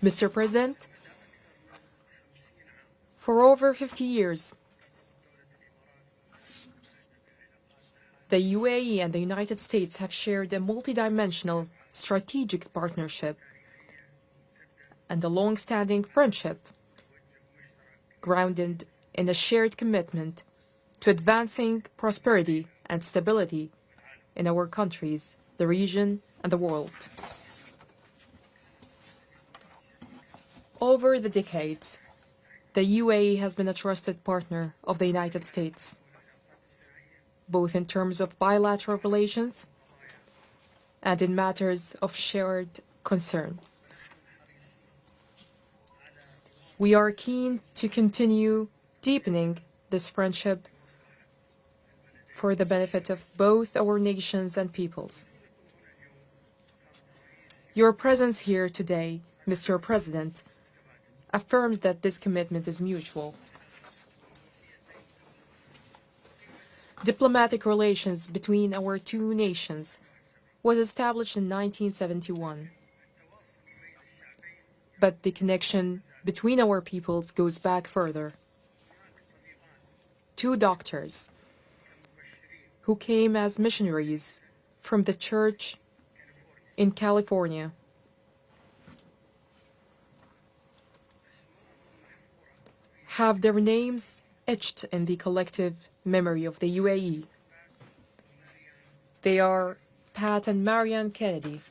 Mr. President, for over 50 years, the UAE and the United States have shared a multidimensional strategic partnership and a long-standing friendship grounded in a shared commitment to advancing prosperity and stability in our countries, the region, and the world. Over the decades, the UAE has been a trusted partner of the United States, both in terms of bilateral relations and in matters of shared concern. We are keen to continue deepening this friendship for the benefit of both our nations and peoples. Your presence here today, Mr. President, affirms that this commitment is mutual. Diplomatic relations between our two nations was established in 1971. But the connection between our peoples goes back further. Two doctors who came as missionaries from the church in California have their names etched in the collective memory of the UAE. They are Pat and Marianne Kennedy.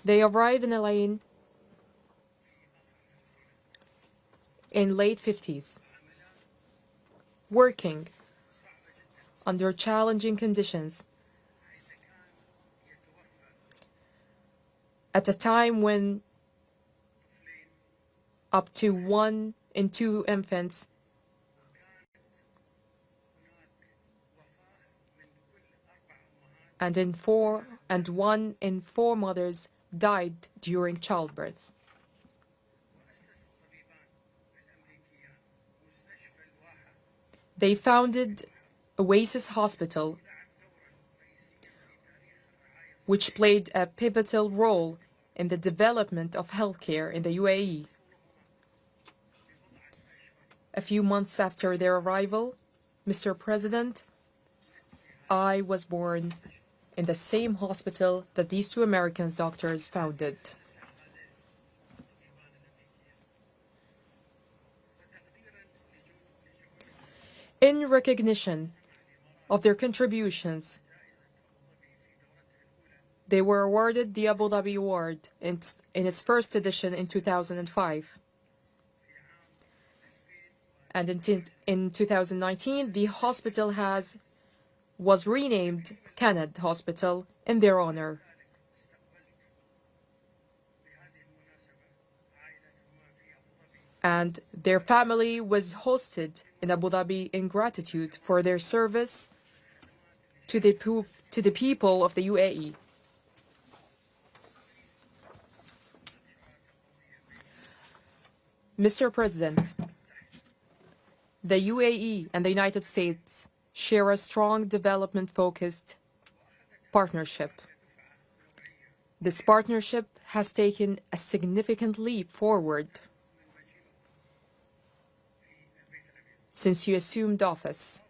They arrived in Elaine in late 50s, working under challenging conditions at a time when up to 1 in 2 infants and 1 in 4 mothers died during childbirth. They founded Oasis Hospital, which played a pivotal role in the development of healthcare in the UAE. A few months after their arrival, Mr. President, I was born in the same hospital that these two American doctors founded. In recognition of their contributions, they were awarded the Abu Dhabi Award in its first edition in 2005. And in 2019, the hospital was renamed Kennedy Hospital in their honor. And their family was hosted in Abu Dhabi in gratitude for their service to the people of the UAE. Mr. President, the UAE and the United States share a strong development-focused partnership. This partnership has taken a significant leap forward since you assumed office,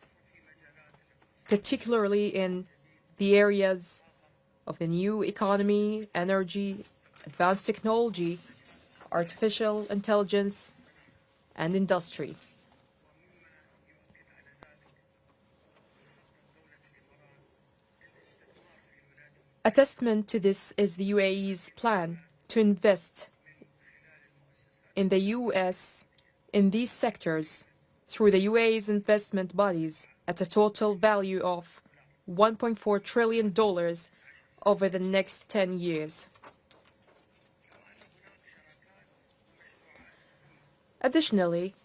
particularly in the areas of the new economy, energy, advanced technology, artificial intelligence, and industry. A testament to this is the UAE's plan to invest in the U.S. in these sectors through the UAE's investment bodies at a total value of $1.4 trillion over the next 10 years. Additionally,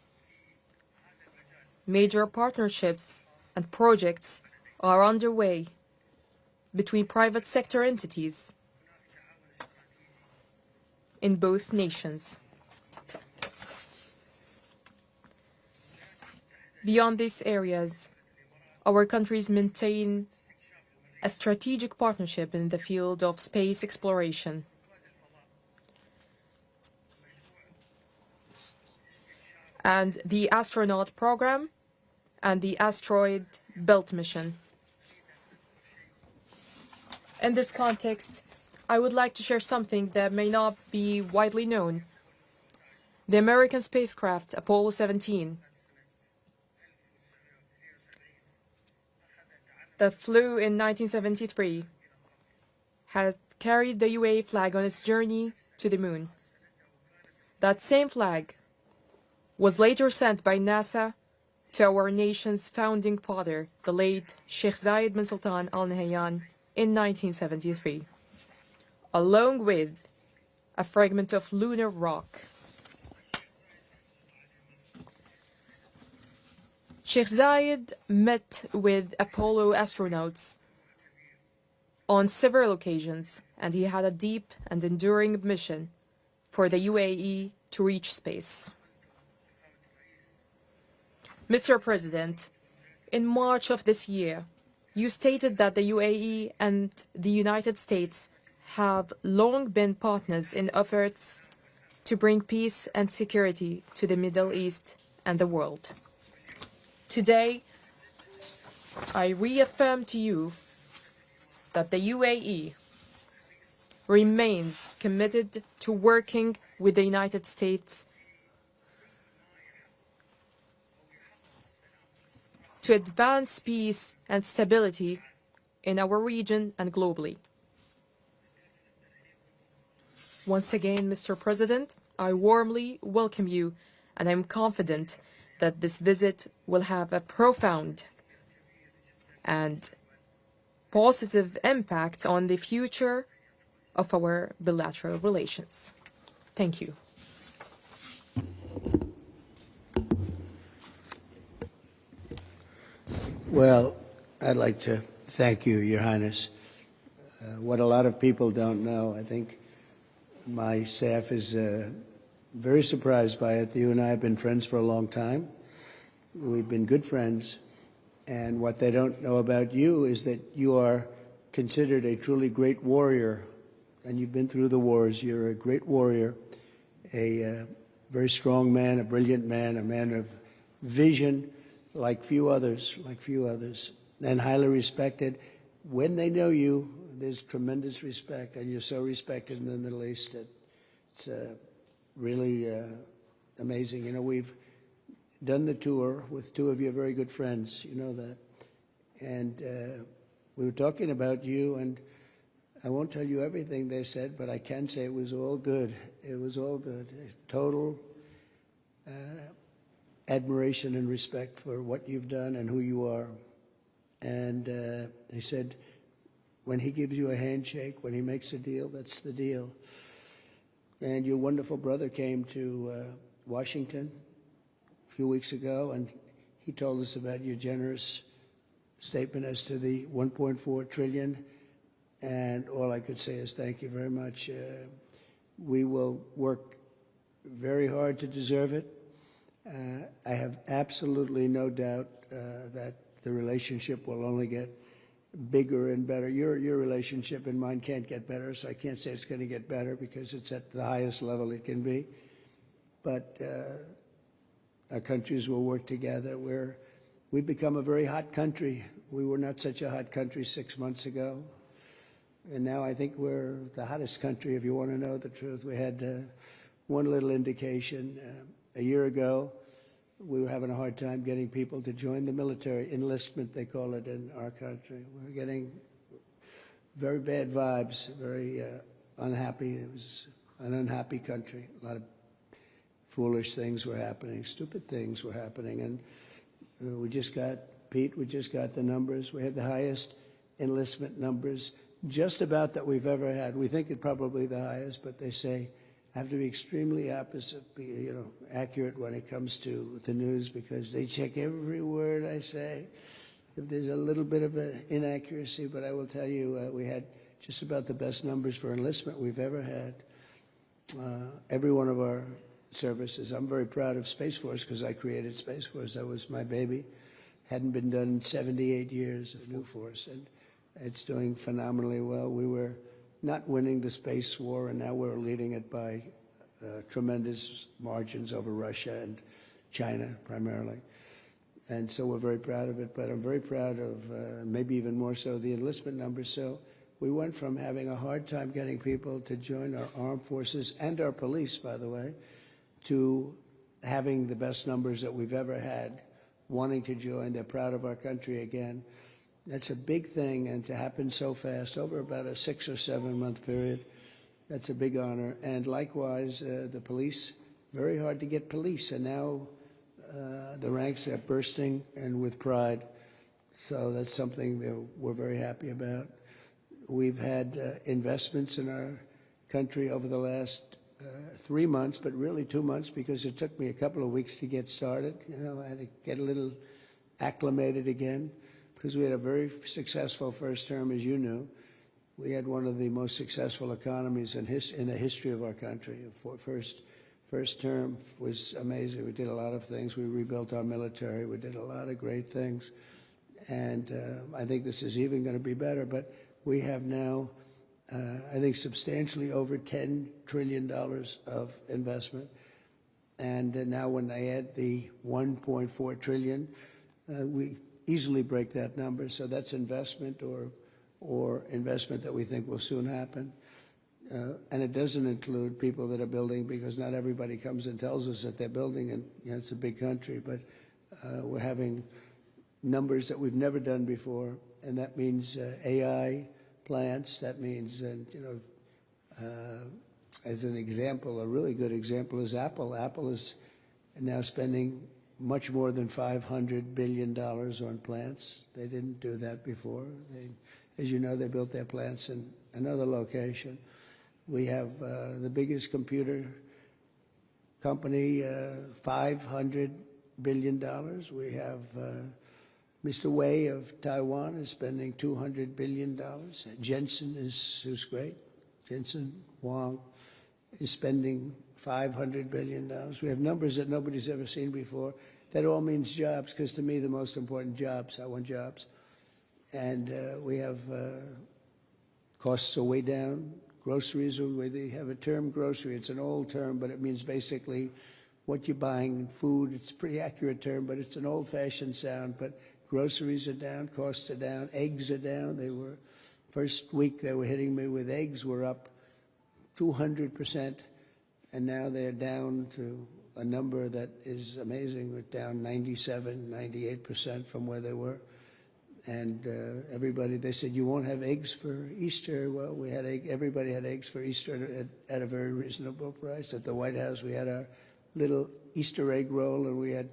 major partnerships and projects are underway between private sector entities in both nations. Beyond these areas, our countries maintain a strategic partnership in the field of space exploration. and the astronaut program and the asteroid belt mission. In this context, I would like to share something that may not be widely known. The American spacecraft Apollo 17 that flew in 1973 had carried the UAE flag on its journey to the moon. That same flag was later sent by NASA to our nation's founding father, the late Sheikh Zayed bin Sultan Al Nahyan, in 1973, along with a fragment of lunar rock. Sheikh Zayed met with Apollo astronauts on several occasions, and he had a deep and enduring mission for the UAE to reach space. Mr. President, in March of this year, you stated that the UAE and the United States have long been partners in efforts to bring peace and security to the Middle East and the world. Today, I reaffirm to you that the UAE remains committed to working with the United States to advance peace and stability in our region and globally. Once again, Mr. President, I warmly welcome you, and I'm confident that this visit will have a profound and positive impact on the future of our bilateral relations. Thank you. Well, I'd like to thank you, Your Highness. What a lot of people don't know, I think my staff is very surprised by it. You and I have been friends for a long time. We've been good friends. And what they don't know about you is that you are considered a truly great warrior. And you've been through the wars. You're a great warrior, a very strong man, a brilliant man, a man of vision, like few others, and highly respected. When they know you, there's tremendous respect, and you're so respected in the Middle East. It's really amazing. You know, we've done the tour with two of your very good friends, you know that. And we were talking about you, and I won't tell you everything they said, but I can say it was all good. It was all good. Total admiration and respect for what you've done and who you are. And they said, when he gives you a handshake, when he makes a deal, that's the deal. And your wonderful brother came to Washington a few weeks ago, and he told us about your generous statement as to the 1.4 trillion. And all I could say is thank you very much. We will work very hard to deserve it. I have absolutely no doubt that the relationship will only get bigger and better. Your relationship and mine can't get better, so I can't say it's going to get better because it's at the highest level it can be. But our countries will work together. We've become a very hot country. We were not such a hot country 6 months ago. And now I think we're the hottest country, if you want to know the truth. We had one little indication. A year ago, we were having a hard time getting people to join the military. Enlistment, they call it in our country. We were getting very bad vibes, very unhappy. It was an unhappy country. A lot of foolish things were happening, stupid things were happening. And we just got the numbers. We had the highest enlistment numbers just about that we've ever had. We think it probably the highest, but they say have to be extremely accurate when it comes to the news because they check every word I say. If there's a little bit of an inaccuracy, but I will tell you, we had just about the best numbers for enlistment we've ever had. Every one of our services. I'm very proud of Space Force because I created Space Force. That was my baby. Hadn't been done in 78 years of New Force, and it's doing phenomenally well. We were not winning the space war, and now we're leading it by tremendous margins over Russia. And China primarily. And so we're very proud of it, but I'm very proud of, maybe even more so, the enlistment numbers. So we went from having a hard time getting people to join our armed forces and our police, by the way, to having the best numbers that we've ever had, wanting to join. They're proud of our country again. That's a big thing, and to happen so fast, over about a 6 or 7 month period, that's a big honor. And likewise, the police, very hard to get police, and now the ranks are bursting and with pride. So that's something that we're very happy about. We've had investments in our country over the last 3 months, but really 2 months, because it took me a couple of weeks to get started. You know, I had to get a little acclimated again, because we had a very successful first term, as you knew. We had one of the most successful economies in the history of our country. First term was amazing. We did a lot of things. We rebuilt our military. We did a lot of great things. And I think this is even going to be better. But we have now, I think, substantially over $10 trillion of investment. And now when I add the $1.4 trillion, we easily break that number. So that's investment or investment that we think will soon happen. And it doesn't include people that are building, because not everybody comes and tells us that they're building, and you know, it's a big country, but we're having numbers that we've never done before, and that means AI plants. That means, as an example, a really good example is Apple. Apple is now spending much more than $500 billion on plants. They didn't do that before. As you know, they built their plants in another location. We have the biggest computer company, $500 billion. We have Mr. Wei of Taiwan is spending $200 billion. Jensen who's great. Jensen Huang is spending $500 billion. We have numbers that nobody's ever seen before. That all means jobs, because to me the most important jobs. I want jobs. And we have costs are way down. Groceries, they have a term, grocery. It's an old term, but it means basically what you're buying, food. It's a pretty accurate term, but it's an old-fashioned sound. But groceries are down, costs are down, eggs are down. They were, first week they were hitting me with eggs were up 200%, and now they're down to a number that is amazing. We're down 97, 98% from where they were. And everybody, they said, you won't have eggs for Easter. Well, we had everybody had eggs for Easter at a very reasonable price. At the White House, we had our little Easter egg roll, and we had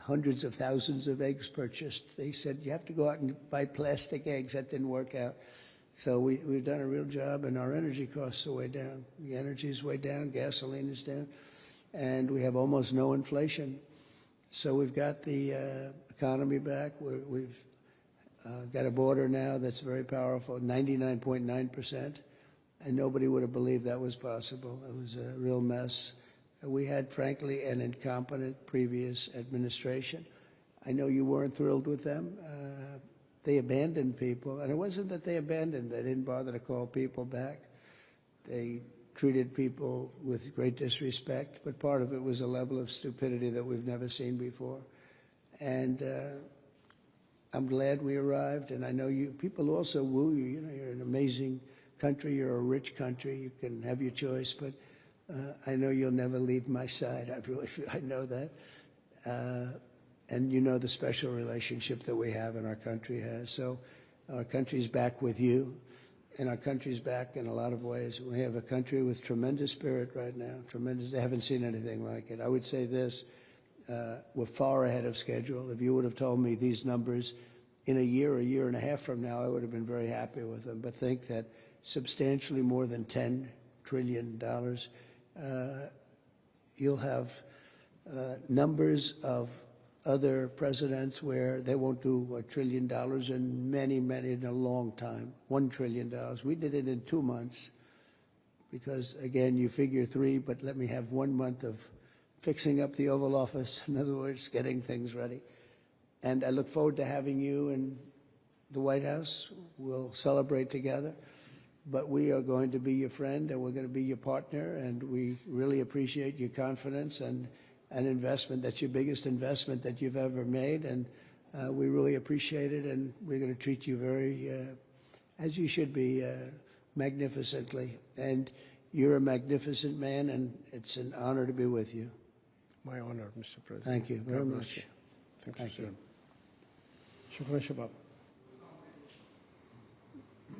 hundreds of thousands of eggs purchased. They said, you have to go out and buy plastic eggs. That didn't work out. So we've done a real job, and our energy costs are way down. The energy is way down. Gasoline is down. And we have almost no inflation. So we've got the economy back. We've got a border now that's very powerful, 99.9%, and nobody would have believed that was possible. It was a real mess. We had, frankly, an incompetent previous administration. I know you weren't thrilled with them. They abandoned people, and it wasn't that they abandoned. They didn't bother to call people back. They treated people with great disrespect, but part of it was a level of stupidity that we've never seen before. And I'm glad we arrived, and I know people also woo you. You know, you're an amazing country. You're a rich country. You can have your choice, but I know you'll never leave my side. I know that. And you know the special relationship that we have and our country has. So our country's back with you, and our country's back in a lot of ways. We have a country with tremendous spirit right now, tremendous. They haven't seen anything like it. I would say this. We're far ahead of schedule. If you would have told me these numbers in a year and a half from now, I would have been very happy with them. But think that substantially more than $10 trillion. You'll have numbers of other presidents where they won't do $1 trillion in many, in a long time. $1 trillion. We did it in 2 months because, again, you figure 3, but let me have 1 month of fixing up the Oval Office, in other words, getting things ready. And I look forward to having you in the White House. We'll celebrate together. But we are going to be your friend, and we're going to be your partner, and we really appreciate your confidence. And an investment. That's your biggest investment that you've ever made, and we really appreciate it, and we're going to treat you very, as you should be, magnificently. And you're a magnificent man, and it's an honor to be with you. My honor, Mr. President. Thank you very much. Thank you, sir. شكرا شباب.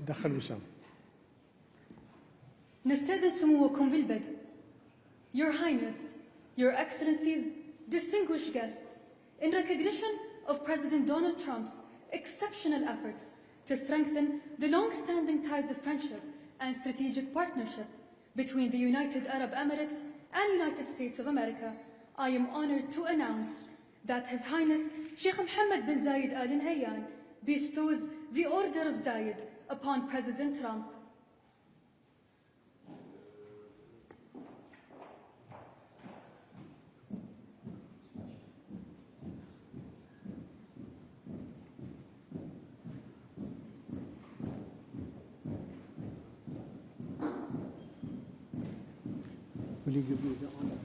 دخل وسام. نستأذن سموكم بالبدء. Your Highness, Your Excellencies, distinguished guests, in recognition of President Donald Trump's exceptional efforts to strengthen the long-standing ties of friendship and strategic partnership between the United Arab Emirates and United States of America, I am honored to announce that His Highness Sheikh Mohamed bin Zayed Al Nahyan bestows the Order of Zayed upon President Trump. Will you give me the honor?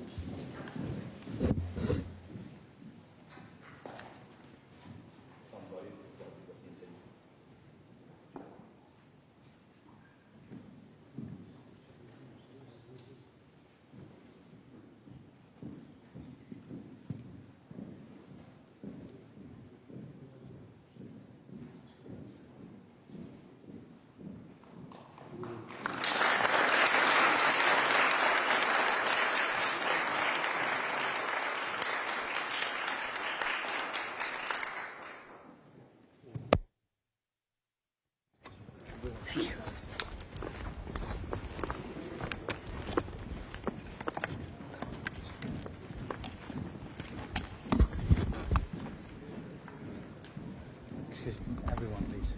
Excuse me, everyone, please.